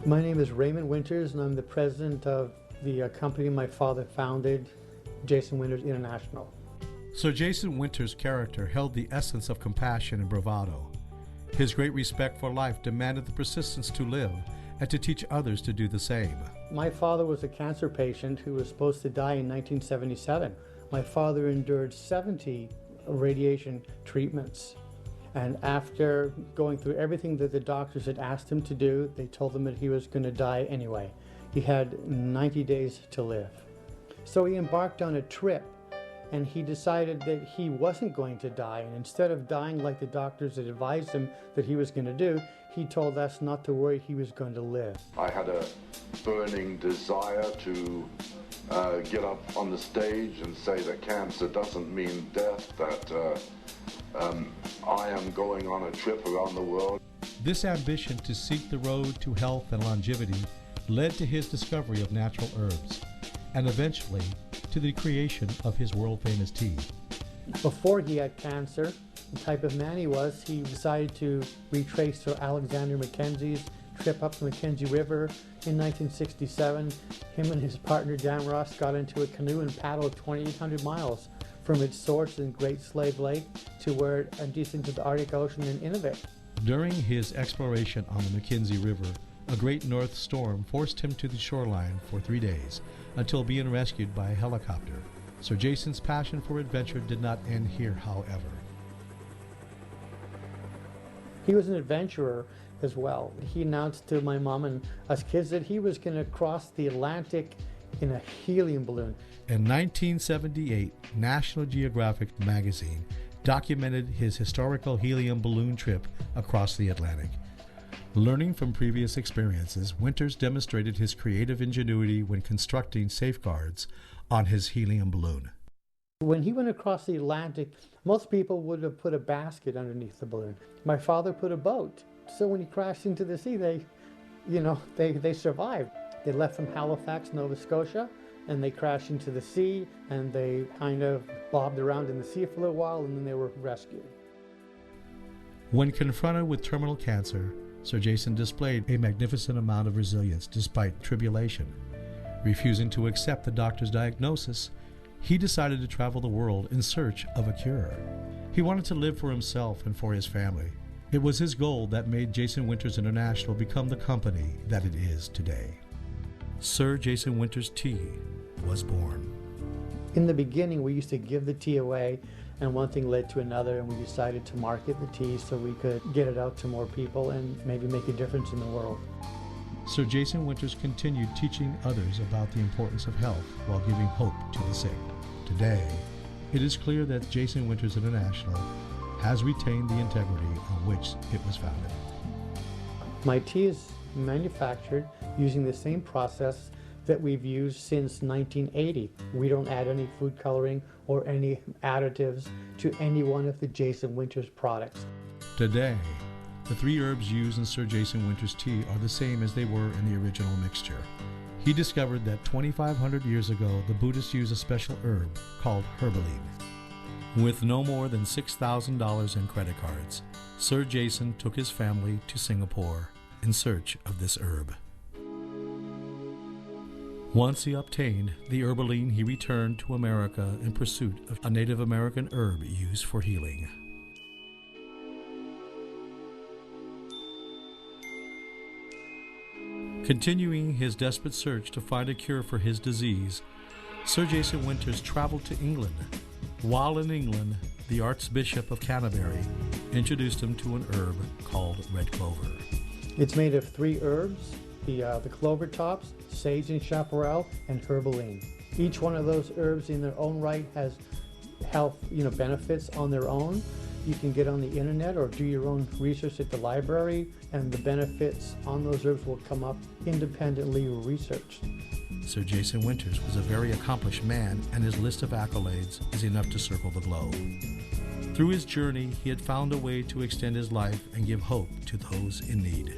My name is Raymond Winters, and I'm the president of the company my father founded, Jason Winters International. Sir Jason Winters' character held the essence of compassion and bravado. His great respect for life demanded the persistence to live and to teach others to do the same. My father was a cancer patient who was supposed to die in 1977. My father endured 70 radiation treatments. And after going through everything that the doctors had asked him to do, they told him that he was going to die anyway. He had 90 days to live. So he embarked on a trip, and he decided that he wasn't going to die. And instead of dying like the doctors had advised him that he was going to do, he told us not to worry, he was going to live. I had a burning desire to get up on the stage and say that cancer doesn't mean death, that I am going on a trip around the world. This ambition to seek the road to health and longevity led to his discovery of natural herbs, and eventually to the creation of his world-famous tea. Before he had cancer, the type of man he was, he decided to retrace Sir Alexander Mackenzie's trip up the Mackenzie River in 1967. Him and his partner Dan Ross got into a canoe and paddled 2,800 miles from its source in Great Slave Lake to where it empties into the Arctic Ocean in Inuvik. During his exploration on the Mackenzie River, a great north storm forced him to the shoreline for 3 days until being rescued by a helicopter. Sir Jason's passion for adventure did not end here, however. He was an adventurer as well. He announced to my mom and us kids that he was going to cross the Atlantic in a helium balloon. In 1978, National Geographic magazine documented his historical helium balloon trip across the Atlantic. Learning from previous experiences, Winters demonstrated his creative ingenuity when constructing safeguards on his helium balloon. When he went across the Atlantic, most people would have put a basket underneath the balloon. My father put a boat. So when he crashed into the sea, they survived. They left from Halifax, Nova Scotia, and they crashed into the sea, and they kind of bobbed around in the sea for a little while, and then they were rescued. When confronted with terminal cancer, Sir Jason displayed a magnificent amount of resilience despite tribulation. Refusing to accept the doctor's diagnosis, he decided to travel the world in search of a cure. He wanted to live for himself and for his family. It was his goal that made Jason Winters International become the company that it is today. Sir Jason Winters Tea was born. In the beginning, we used to give the tea away, and one thing led to another, and we decided to market the tea so we could get it out to more people and maybe make a difference in the world. Sir Jason Winters continued teaching others about the importance of health while giving hope to the sick. Today, it is clear that Jason Winters International has retained the integrity on which it was founded. My tea is manufactured using the same process that we've used since 1980. We don't add any food coloring or any additives to any one of the Jason Winters products. Today, the 3 herbs used in Sir Jason Winters tea are the same as they were in the original mixture. He discovered that 2,500 years ago, the Buddhists used a special herb called herbaline. With no more than $6,000 in credit cards, Sir Jason took his family to Singapore in search of this herb. Once he obtained the herbaline, he returned to America in pursuit of a Native American herb used for healing. Continuing his desperate search to find a cure for his disease, Sir Jason Winters traveled to England. While in England, the Archbishop of Canterbury introduced him to an herb called red clover. It's made of 3 herbs, the clover tops, sage and chaparral, and herbaline. Each one of those herbs in their own right has health benefits on their own. You can get on the internet or do your own research at the library, and the benefits on those herbs will come up independently researched. Sir Jason Winters was a very accomplished man, and his list of accolades is enough to circle the globe. Through his journey, he had found a way to extend his life and give hope to those in need.